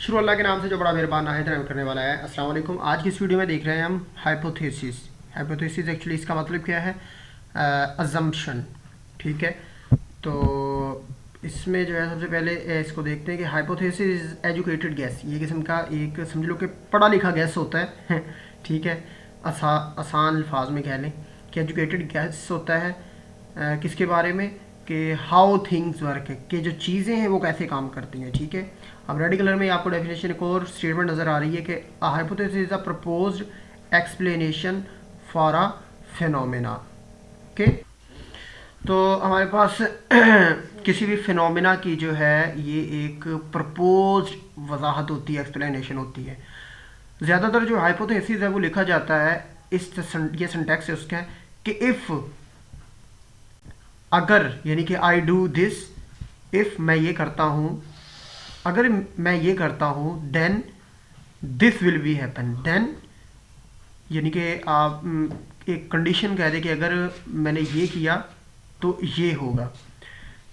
शुरू अल्लाह के नाम से जो बड़ा मेहरबान नाहिद रहम करने वाला है। अस्सलाम वालेकुम। आज की इस वीडियो में देख रहे हैं हम हाइपोथेसिस। हाइपोथेसिस एक्चुअली इसका मतलब क्या है? अजम्पशन। ठीक है, तो इसमें जो है सबसे पहले इसको देखते हैं कि हाइपोथेसिस इज एजुकेटेड गैस। ये किस्म का एक समझ लो कि पढ़ा लिखा गैस होता है ठीक है, आसान अल्फाज में कह लें कि एजुकेटेड गैस होता है किसके बारे में कि हाउ थिंग्स वर्क है, कि जो चीज़ें हैं वो कैसे काम करती हैं। ठीक है, अब रेड कलर में आपको डेफिनेशन एक और स्टेटमेंट नज़र आ रही है कि a hypothesis is a proposed explanation for a phenomena. Okay, तो हमारे पास किसी भी फिनोमेना की जो है ये एक प्रपोज्ड वजाहत होती है, एक्सप्लेनेशन होती है। ज़्यादातर जो हाइपोथेसिस है वो लिखा जाता है इस ये सिंटैक्स है उसका कि इफ़, अगर, यानी कि आई डू दिस, इफ़ मैं ये करता हूँ, अगर मैं ये करता हूँ, then this will be happen. Then यानी कि आप एक कंडीशन कह दें कि अगर मैंने ये किया तो ये होगा।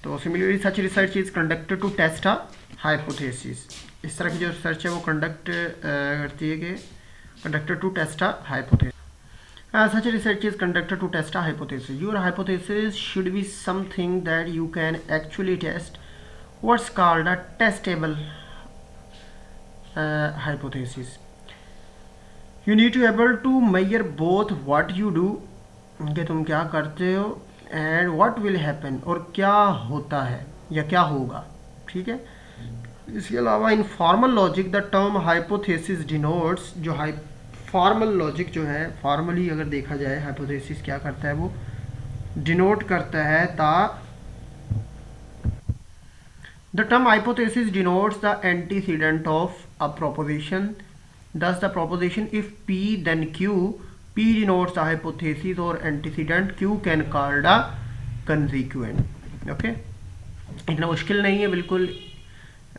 तो similarly such research is conducted to test a hypothesis. इस तरह की जो रिसर्च है वो कंडक्ट करती है कि conducted to test a hypothesis. Such research is conducted to test a hypothesis. Your hypothesis should be something that you can actually test. What's called a testable hypothesis. You need to be able to measure both what you do, कि तुम क्या करते हो, and what will happen, और क्या होता है या क्या होगा। ठीक है, इसके अलावा in formal logic the term hypothesis denotes, जो फॉर्मल लॉजिक जो है, फॉर्मली अगर देखा जाए हाइपोथेसिस क्या करता है, वो डिनोट करता है the term hypothesis denotes the antecedent of a proposition. thus the proposition if p then q, p denotes the hypothesis और antecedent, q can called a consequent। Okay, इतना मुश्किल नहीं है, बिल्कुल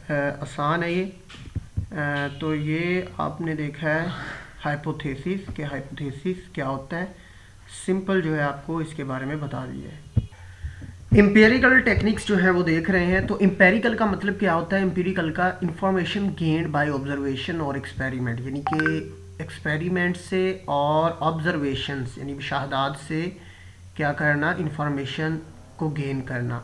आसान है ये। तो ये आपने देखा है हाइपोथेसिस के हाइपोथेसिस क्या होता है, सिंपल जो है आपको इसके बारे में बता दिया है। एम्पेरिकल टेक्निक्स जो है वो देख रहे हैं। तो एम्पेरिकल का मतलब क्या होता है? एम्पेरिकल का इंफॉर्मेशन गेन्ड बाय ऑब्जर्वेशन और एक्सपेरिमेंट, यानी कि एक्सपेरिमेंट से और ऑब्जर्वेशंस यानी मुशाहदात से क्या करना, इंफॉर्मेशन को गेन करना।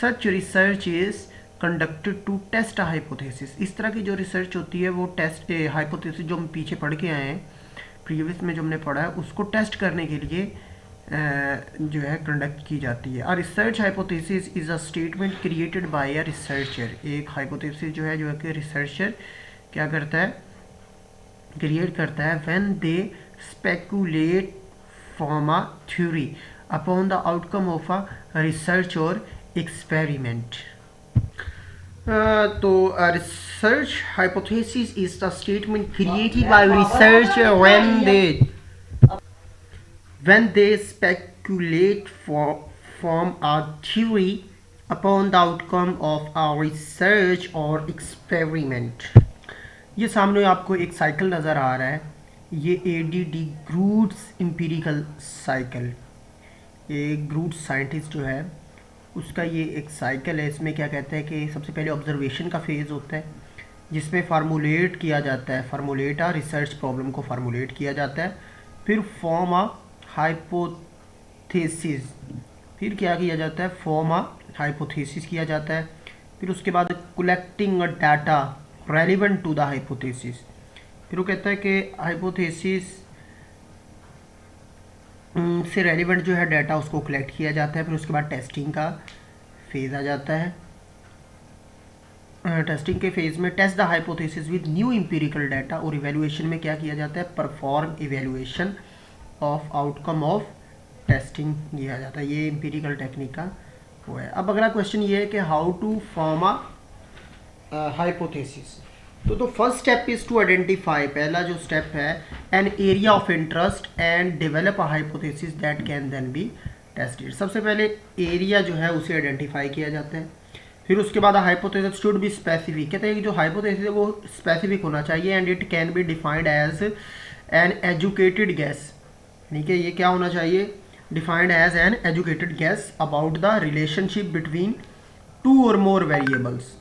Such research is conducted to test a hypothesis. इस तरह की जो रिसर्च होती है वो टेस्ट हाइपोथेसिस जो हम पीछे पढ़ के आए हैं, प्रीवियस में जो हमने पढ़ा है, उसको टेस्ट करने के लिए जो है कंडक्ट की जाती है। A research hypothesis is a statement created by a researcher. एक हाइपोथेसिस जो है कि रिसर्चर क्या करता है, क्रिएट करता है when they speculate from a theory upon the outcome of a research और एक्सपेरिमेंट। तो research hypothesis is the statement created by researcher when they speculate from a theory upon the outcome of a research or experiment। ये सामने आपको एक cycle नज़र आ रहा है, ये ADD ग्रूट्स एम्पिरिकल साइकिल। ये ग्रूट्स साइंटिस्ट जो है उसका ये एक साइकिल है। इसमें क्या कहते हैं कि सबसे पहले ऑब्जर्वेशन का फेज़ होता है जिसमें फार्मूलेट किया जाता है, फार्मूलेट आ रिसर्च प्रॉब्लम को फार्मूलेट किया जाता है, फिर फॉर्म आ हाइपोथेसिस, फिर क्या किया जाता है, फॉर्म अ हाइपोथेसिस किया जाता है, फिर उसके बाद collecting data relevant to the hypothesis. फिर वो कहता है कि हाइपोथेसिस से रेलिवेंट जो है डाटा उसको कलेक्ट किया जाता है, फिर उसके बाद टेस्टिंग का फेज़ आ जाता है। टेस्टिंग के फेज़ में test the hypothesis with new empirical data, और इवेलुएशन में क्या किया जाता है, perform evaluation of outcome of testing किया जाता है। ये एम्पिरिकल टेक्निक का वो है। अब अगला क्वेश्चन ये है कि how to form a hypothesis. तो first step is to identify, पहला जो स्टेप है, an area of interest and develop a hypothesis that can then be tested. सबसे पहले एरिया जो है उसे आइडेंटिफाई किया जाता है, फिर उसके बाद हाइपोथेसिस शुड बी स्पेसिफिक। कहते हैं कि जो हाइपोथेसिस है वो स्पेसिफिक होना चाहिए, and it can be defined as an educated guess. ठीक है, ये क्या होना चाहिए, defined as an educated guess about the relationship between two और मोर वेरिएबल्स।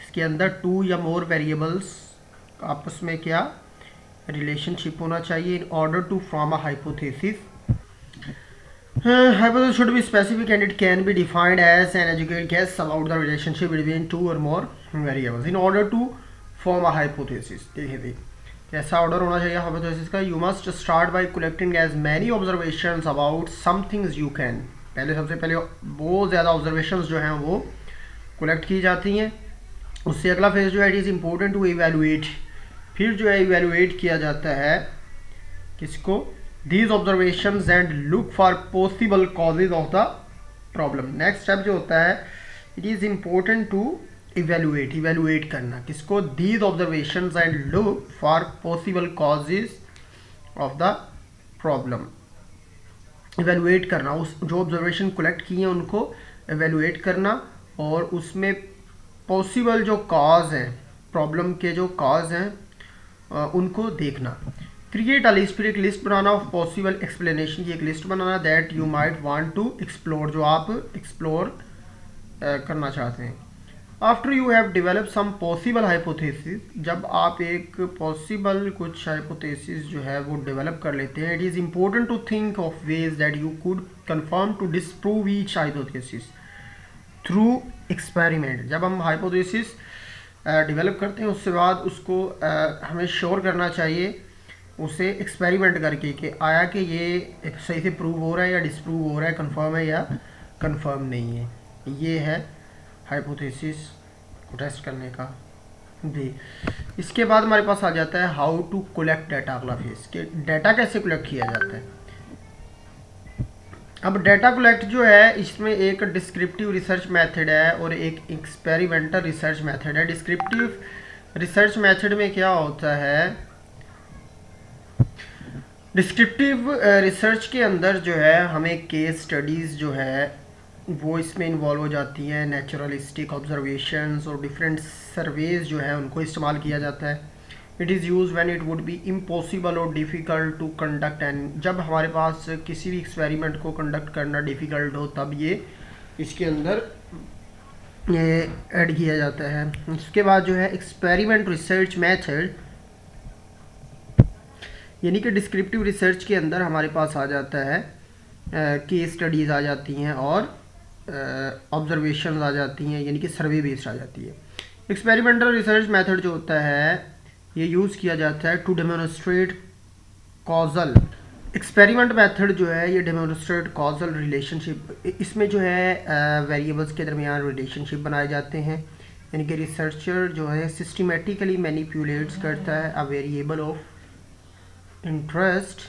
इसके अंदर टू या मोर वेरिएबल्स आपस में क्या रिलेशनशिप होना चाहिए in order to form a hypothesis. Hypothesis should be specific and it can be defined as an educated guess about the relationship between two or more variables in order to form a hypothesis. देखिए कैसा order होना चाहिए hypothesis का. You must start by collecting as many observations about some things you can. सबसे पहले बहुत ज़्यादा observations जो हैं वो कलेक्ट की जाती हैं. उससे अगला फेज जो है it is important to evaluate. फिर जो है इवेलुएट किया जाता है किसको, these observations and look for possible causes of the problem. Next step जो होता है it is important to evaluate करना किसको, these observations and look for possible causes of the problem. Evaluate करना, उस जो ऑब्जर्वेशन कलेक्ट किए हैं उनको इवेलुएट करना और उसमें पॉसिबल जो कॉज हैं, प्रॉब्लम के जो कॉज हैं उनको देखना. क्रिएट अ लिस्ट, फिर एक लिस्ट बनाना ऑफ पॉसिबल एक्सप्लेनेशन की एक लिस्ट बनाना that you might want to explore, जो आप एक्सप्लोर करना चाहते हैं. After you have develop some possible hypothesis, जब आप एक पॉसिबल कुछ हाइपोथेसिस जो है वो डेवलप कर लेते हैं, it is important to think of ways that you could confirm to disprove each hypothesis through experiment. जब हम हाइपोथेसिस डेवलप करते हैं उसके बाद उसको हमें श्योर करना चाहिए उसे एक्सपेरिमेंट करके कि आया कि ये सही से प्रूव हो रहा है या डिसप्रूव हो रहा है, कंफर्म है या कंफर्म नहीं है. ये है हाइपोथेसिस को टेस्ट करने का वे. इसके बाद हमारे पास आ जाता है हाउ टू कलेक्ट डाटा. अगला फेज के डाटा कैसे कलेक्ट किया जाता है. अब डाटा कलेक्ट जो है इसमें एक डिस्क्रिप्टिव रिसर्च मेथड है और एक एक्सपेरिमेंटल रिसर्च मेथड है. डिस्क्रिप्टिव रिसर्च मेथड में क्या होता है, डिस्क्रिप्टिव रिसर्च के अंदर जो है हमें केस स्टडीज़ जो है वो इसमें इन्वॉल्व हो जाती हैं. नेचुरलिस्टिक ऑब्जर्वेशंस और डिफरेंट सर्वेज जो है उनको इस्तेमाल किया जाता है. It is use when it would be impossible और डिफ़िकल्ट टू कंडक्ट एंड, जब हमारे पास किसी भी एक्सपेरिमेंट को कंडक्ट करना डिफ़िकल्ट हो तब ये इसके अंदर ये ऐड किया जाता है. उसके बाद जो है एक्सपेरिमेंट रिसर्च मेथड, यानी कि डिस्क्रिप्टिव रिसर्च के अंदर हमारे पास आ जाता है केस स्टडीज़ आ जाती हैं और ऑब्जर्वेशंस आ जाती हैं, यानी कि सर्वे बेस्ड आ जाती है. एक्सपेरिमेंटल रिसर्च मेथड जो होता है ये यूज़ किया जाता है to demonstrate causal. Experiment method जो है ये डेमोन्स्ट्रेट कॉजल रिलेशनशिप, इसमें जो है वेरिएबल्स के दरमियान रिलेशनशिप बनाए जाते हैं. यानी कि रिसर्चर जो है सिस्टमेटिकली मैनिपुलेट्स करता है a variable of interest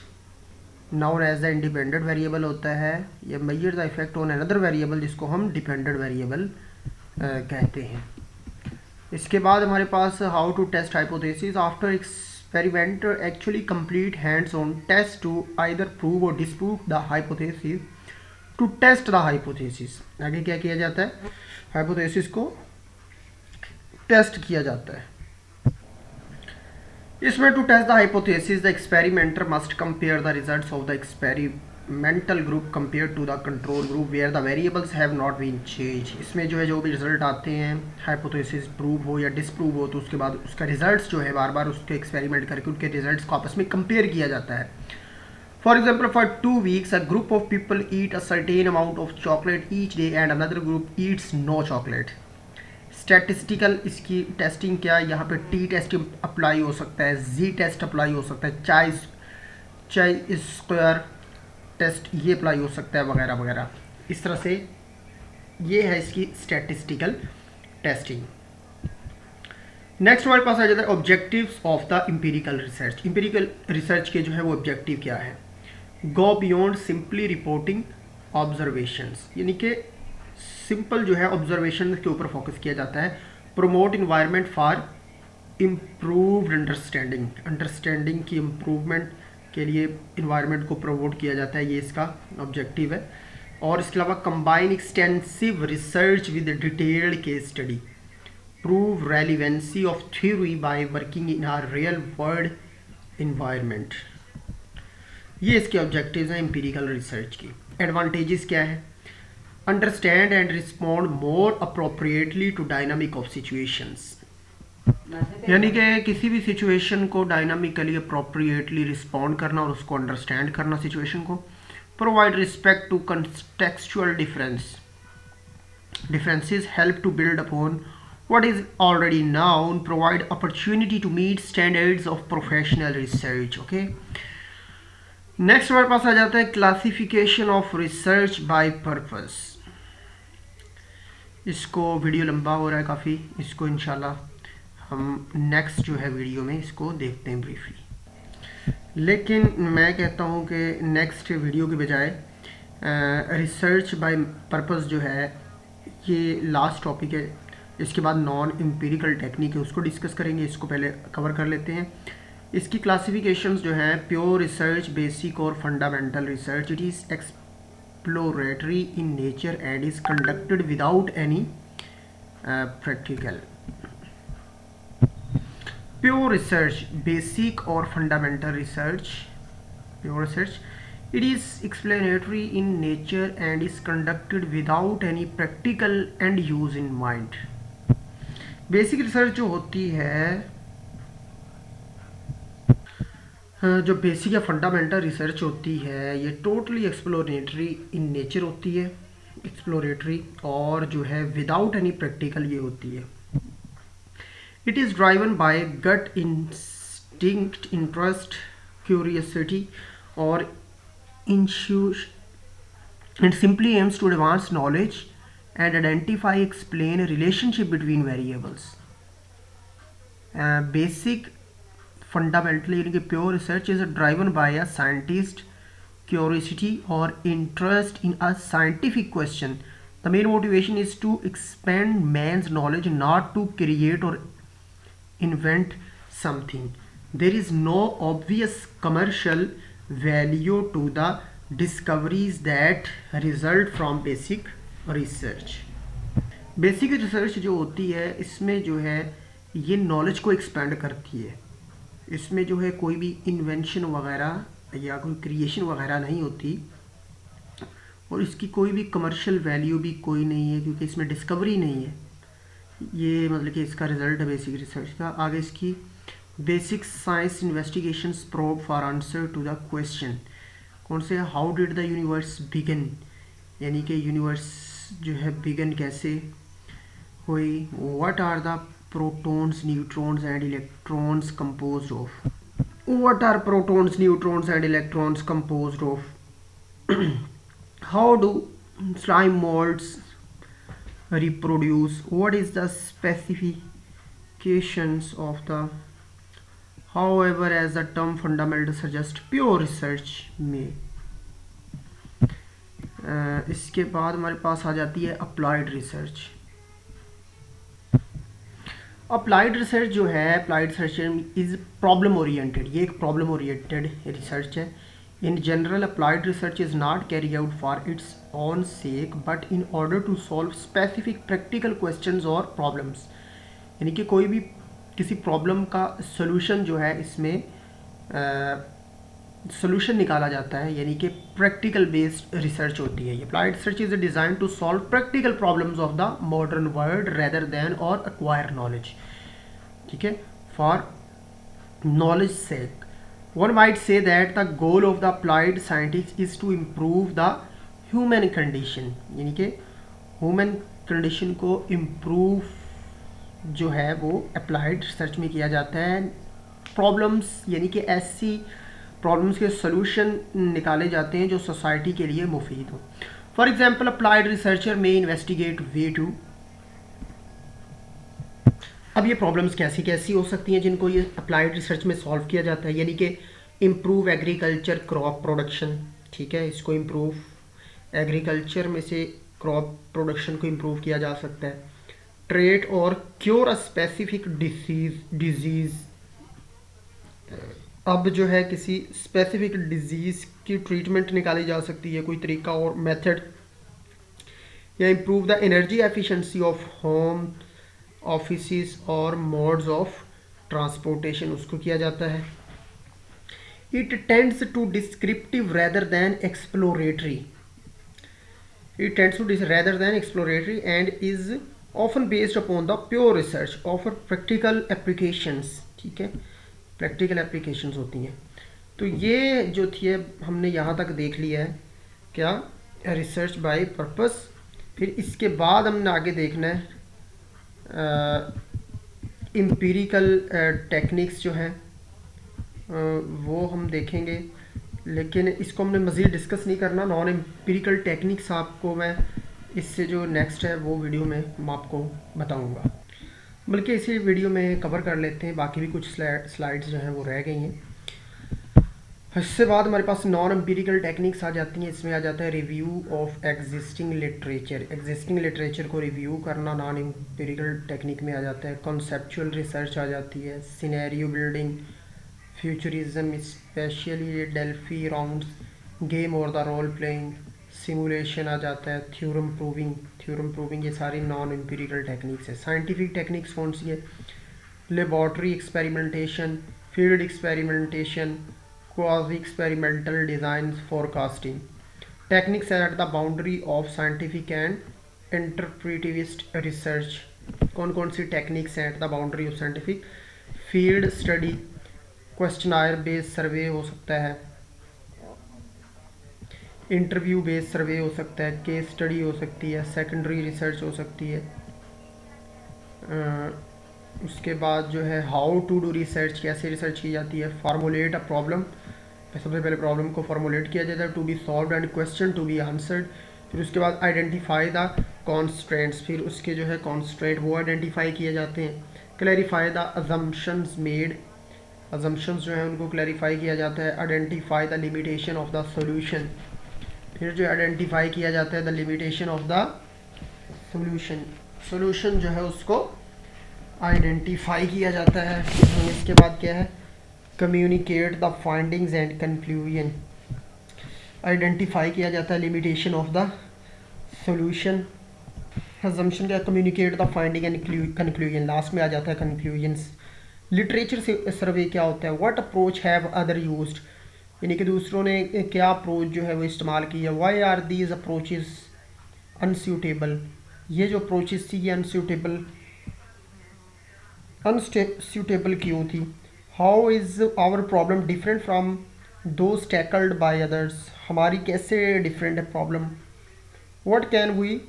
known as the independent variable होता है. ये measure the effect on another variable जिसको हम डिपेंडेंट वेरिएबल कहते हैं. इसके बाद हमारे पास how to test hypothesis. After experimenter actually complete hands on test to either prove और disprove the hypothesis to test the hypothesis. आगे क्या किया जाता है, हाइपोथेसिस को टेस्ट किया जाता है. इसमें to test the hypothesis the experimenter must compare the results of the experimental group compare to the control group where the variables have not been change. इसमें जो है जो भी रिजल्ट आते हैं हाइपोथेसिस प्रूव हो या डिसप्रूव हो तो उसके बाद उसका रिजल्ट्स जो है बार बार उसके एक्सपेरिमेंट करके उनके रिजल्ट्स को आपस में कंपेयर किया जाता है. For example for 2 weeks a group of people eat a certain amount of chocolate each day and another group eats no chocolate. Statistical इसकी टेस्टिंग क्या, यहाँ पे टी टेस्ट अप्लाई हो सकता है, जी टेस्ट अप्लाई हो सकता है, चाय स्क्वायर टेस्ट ये अप्लाई हो सकता है वगैरह वगैरह. इस तरह से ये है इसकी स्टैटिस्टिकल टेस्टिंग. नेक्स्ट हमारे पास आ जाता है objectives of the empirical research. Empirical research के जो है वो ऑब्जेक्टिव क्या है, go beyond simply reporting observations, यानी कि सिंपल जो है ऑब्जर्वेशन के ऊपर फोकस किया जाता है. Promote environment for improved understanding की इम्प्रूवमेंट के लिए इन्वायरमेंट को प्रमोट किया जाता है, ये इसका ऑब्जेक्टिव है. और इसके अलावा combine extensive research with detailed case study, prove relevancy of theory by working in are real world environment. ये इसके ऑब्जेक्टिव्स हैं एम्पिरिकल रिसर्च की. एडवांटेजेस क्या है, understand and respond more appropriately to dynamic of situations, यानी कि किसी भी सिचुएशन को डायनामिकली अप्रोप्रिएटली रिस्पॉन्ड करना और उसको अंडरस्टैंड करना सिचुएशन को। Provide respect to contextual differences, help to build upon what is already known, provide opportunity to meet standards of professional research। Okay, next हमारे पास आ जाता है classification of research by purpose. इसको video लंबा हो रहा है काफ़ी, इसको इंशाल्लाह हम नेक्स्ट जो है वीडियो में इसको देखते हैं ब्रीफली, लेकिन मैं कहता हूँ कि नेक्स्ट वीडियो के बजाय रिसर्च बाय पर्पस जो है ये लास्ट टॉपिक है। इसके बाद नॉन एम्पिरिकल टेक्निक है उसको डिस्कस करेंगे, इसको पहले कवर कर लेते हैं। इसकी क्लासिफिकेशंस जो हैं, प्योर रिसर्च, बेसिक और fundamental research. It is exploratory in nature and is conducted without any practical. Pure research, basic और fundamental research. Pure research, it is explanatory in nature and is conducted without any practical end use in mind। Basic research जो होती है, जो basic या fundamental research होती है, ये totally exploratory in nature होती है, एक्सप्लोरेटरी, और जो है विदाउट एनी प्रैक्टिकल ये होती है। It is driven by gut instinct, interest, curiosity और and simply aims to advance knowledge and identify, explain a relationship between variables। Basic, fundamentally यानी कि pure research is driven by a scientist curiosity or interest in a scientific question। The main motivation is to expand man's knowledge, not to create or invent something। There is no obvious commercial value to the discoveries that result from basic research। Basic research जो होती है इसमें जो है ये knowledge को expand करती है, इसमें जो है कोई भी इन्वेंशन वगैरह या कोई क्रिएशन वगैरह नहीं होती और इसकी कोई भी कमर्शियल वैल्यू भी कोई नहीं है क्योंकि इसमें डिस्कवरी नहीं है। ये मतलब कि इसका रिजल्ट है बेसिक रिसर्च का। आगे इसकी basic science investigations probe for answer to the question. कौन से, how did the universe begin, यानी कि यूनिवर्स जो है बिगिन कैसे हुई। What are the protons, neutrons and electrons composed of. What are protons, neutrons and electrons composed of. How do slime molds reproduce। what is the specifications of the, however as the term fundamental suggests, pure research में। इसके बाद हमारे पास आ जाती है applied research. Applied research जो है, applied research is problem oriented, ये एक प्रॉब्लम ओरिएंटेड रिसर्च है। In general, applied research is not carried out for its own sake, but in order to solve specific practical questions or problems। यानी कि कोई भी किसी प्रॉब्लम का solution जो है इसमें सोल्यूशन निकाला जाता है, यानी कि प्रैक्टिकल बेस्ड रिसर्च होती है। Applied research is design to solve practical problems of the modern world rather than और एक्वायर नॉलेज। ठीक है, for knowledge sake. One might say that the goal of the applied scientists is to improve the human condition, यानी कि human condition को improve जो है वो applied research में किया जाता है। Problems यानी कि ऐसी problems के solution निकाले जाते हैं जो society के लिए मुफीद हो। For example, applied researcher may investigate way to। अब ये प्रॉब्लम्स कैसी कैसी हो सकती हैं जिनको ये अप्लाइड रिसर्च में सॉल्व किया जाता है, यानी कि इम्प्रूव एग्रीकल्चर क्रॉप प्रोडक्शन। ठीक है, इसको इम्प्रूव एग्रीकल्चर में से क्रॉप प्रोडक्शन को इम्प्रूव किया जा सकता है। ट्रीट और क्योर अ स्पेसिफिक डिजीज़। अब जो है किसी स्पेसिफिक डिजीज़ की ट्रीटमेंट निकाली जा सकती है, कोई तरीका और मेथड। या improve the energy efficiency of home, offices और मोड्स ऑफ ट्रांसपोर्टेशन, उसको किया जाता है। It tends to descriptive rather than exploratory. It tends to rather than exploratory and is often based upon the pure research offer practical applications. ठीक है, practical applications होती हैं। तो ये जो थी हमने यहाँ तक देख लिया है क्या, रिसर्च बाय पर्पस। फिर इसके बाद हमने आगे देखना है एम्पिरिकल टेक्निक्स जो हैं वो हम देखेंगे, लेकिन इसको हमने मज़ीद डिस्कस नहीं करना। नॉन एम्पिरिकल टेक्निक्स आपको मैं इससे जो नेक्स्ट है वो वीडियो में मैं आपको बताऊंगा, बल्कि इसी वीडियो में कवर कर लेते हैं। बाकी भी कुछ स्लाइड्स जो हैं वो रह गई हैं। इससे बाद हमारे पास नॉन एम्पिरिकल टेक्निक्स आ जाती हैं। इसमें आ जाता है review of existing literature, existing literature को रिव्यू करना नॉन एम्पिरिकल टेक्निक में आ जाता है। कॉन्सेप्चुअल रिसर्च आ जाती है, scenario building, futurism specially Delphi rounds, game और द रोल प्लेइंग, सिमुलेशन आ जाता है, थ्योरम प्रूविंग, ये सारी नॉन एम्पिरिकल टेक्निक्स है। साइंटिफिक टेक्निक्स कौन सी है, laboratory experimentation, field experimentation, quasi experimental design, forecasting. Techniques at the boundary of scientific and interpretivist research, कौन कौन सी टेक्निक्स हैं at the boundary of scientific, field study, questionnaire based survey हो सकता है, इंटरव्यू बेस्ड सर्वे हो सकता है, केस स्टडी हो सकती है, सेकेंडरी रिसर्च हो सकती है। उसके बाद जो है हाउ टू डू रिसर्च, कैसे रिसर्च की जाती है, फार्मूलेट अ प्रॉब्लम, सबसे पहले प्रॉब्लम को फार्मूलेट किया जाता है, to be solved and question to be answered. फिर उसके बाद आइडेंटिफाई द कॉन्स्ट्रेंट्स, फिर उसके जो है कॉन्स्ट्रेंट वो आइडेंटिफाई किए जाते हैं। Clarify the assumptions made, assumptions जो है उनको क्लैरिफाई किया जाता है। Identify the limitation of the solution, फिर जो आइडेंटिफाई किया जाता है the limitation of the solution, solution जो है उसको आइडेंटिफाई किया जाता है। इसके बाद क्या है, communicate the findings and conclusion, identify किया जाता है limitation of the solution. Assumption क्या, communicate the finding and conclusion, last में आ जाता है कंक्लूजन्स। लिटरेचर से सर्वे क्या होता है, what approach have other used, यानी कि दूसरों ने क्या अप्रोच जो है वो इस्तेमाल किया। Why are these approaches unsuitable, ये जो अप्रोचेस थी ये अनसूटेबल क्यों थी। How is our problem different from those tackled by others, हमारी कैसे डिफरेंट है problem. What can we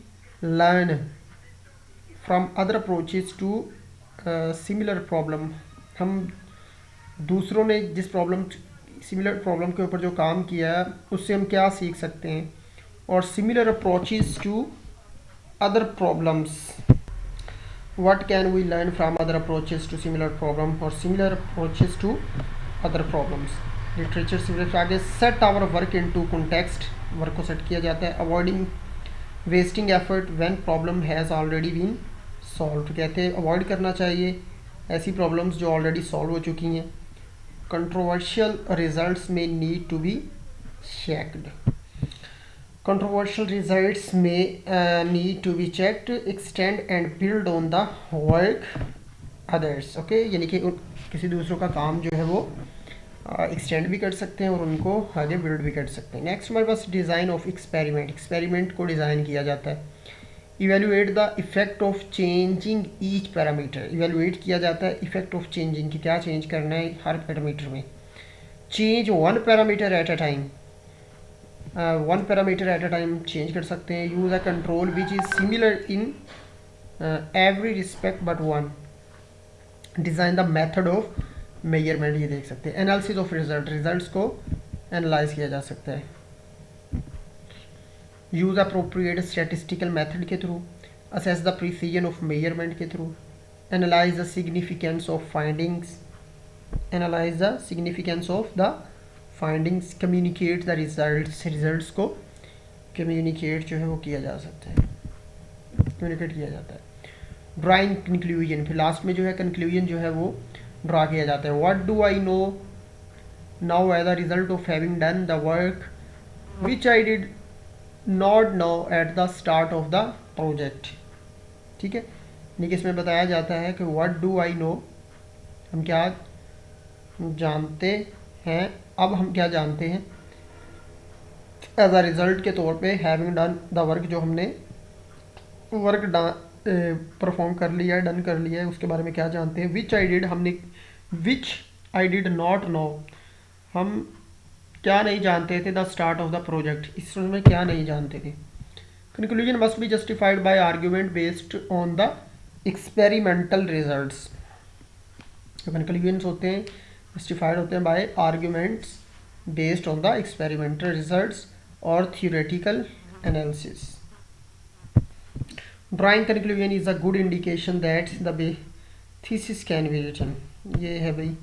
learn from other approaches to similar problem, हम दूसरों ने जिस प्रॉब्लम सिमिलर प्रॉब्लम के ऊपर जो काम किया है उससे हम क्या सीख सकते हैं। और similar approaches to other problems, what can we learn from other approaches to similar problem or similar approaches to other problems। Literature से आगे set our work into context, work को सेट किया जाता है। avoiding wasting effort when problem has already been solved, कहते हैं avoid करना चाहिए ऐसी प्रॉब्लम्स जो ऑलरेडी सॉल्व हो चुकी हैं। Controversial results may need to be checked, controversial results may need to be checked, extend and build on the work others। Okay, यानी कि किसी दूसरों का काम जो है वो एक्सटेंड भी कर सकते हैं और उनको आगे बिल्ड भी कर सकते हैं। नेक्स्ट हमारे पास डिज़ाइन ऑफ एक्सपेरिमेंट, एक्सपेरिमेंट को डिज़ाइन किया जाता है। Evaluate the effect of changing each parameter, evaluate किया जाता है इफेक्ट ऑफ चेंजिंग कि क्या चेंज करना है हर पैरामीटर में। Change one parameter at a time, one parameter at a time change कर सकते हैं। Use a control which is similar in every respect but one. Design the method of measurement, ये देख सकते हैं। एनालिसिस ऑफ रिजल्ट, रिजल्ट्स को analyse किया जा सकता है। यूज़ अप्रोप्रिएट स्टैटिस्टिकल मेथड के through. Assess the precision of measurement के through. Analyse the significance of findings, analyse the significance of the findings. Communicate the results, results को communicate जो है वो किया जा सकता है, कम्युनिकेट किया जाता है। ड्राइंग कंक्लूजन, फिर लास्ट में जो है कंक्लूजन जो है वो ड्रा किया जाता है। What do I know now as a result of having done the work which I did not know at the start of the project. ठीक है, यानी कि इसमें बताया जाता है कि व्हाट डू आई नो, हम क्या जानते हैं, अब हम क्या जानते हैं एज अ रिज़ल्ट के तौर पे हैविंग डन द वर्क, जो हमने वर्क परफॉर्म कर लिया है, डन कर लिया है, उसके बारे में क्या जानते हैं। Which I did not know, हम क्या नहीं जानते थे। The start of the project, इस में क्या नहीं जानते थे। Conclusion must be justified by argument based on the experimental results. जो कंक्लूजन्स होते हैं जस्टिफाइड होते हैं by arguments based on the experimental results और theoretical analysis. Drawing conclusion is a good indication that the thesis can be written. ये है भाई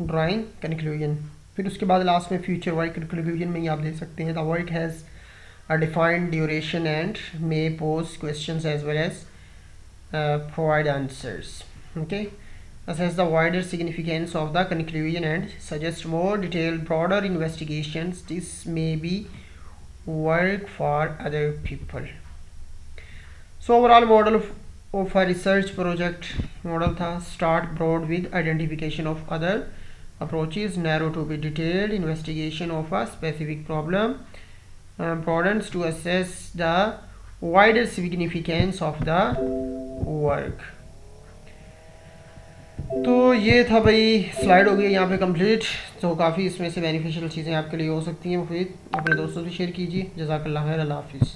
drawing conclusion. फिर उसके बाद लास्ट में फ्यूचर वर्क कंक्लूजन में ही आप देख सकते हैं the work has a defined duration and may pose questions as well as provide answers. Okay, assess the wider significance of the conclusion and suggest more detailed, broader investigations. This may be work for other people. So overall model of a research project model था start broad with identification of other approaches, narrow to be detailed investigation of a specific problem, broadens to assess the wider significance of the work. तो ये था भाई, slide हो गई यहाँ पे complete. तो काफ़ी इसमें से बेनिफिशियल चीज़ें आपके लिए हो सकती हैं। फिर अपने दोस्तों से शेयर कीजिए। जज़ाकल्लाह खैर, अल्लाह हाफिज़।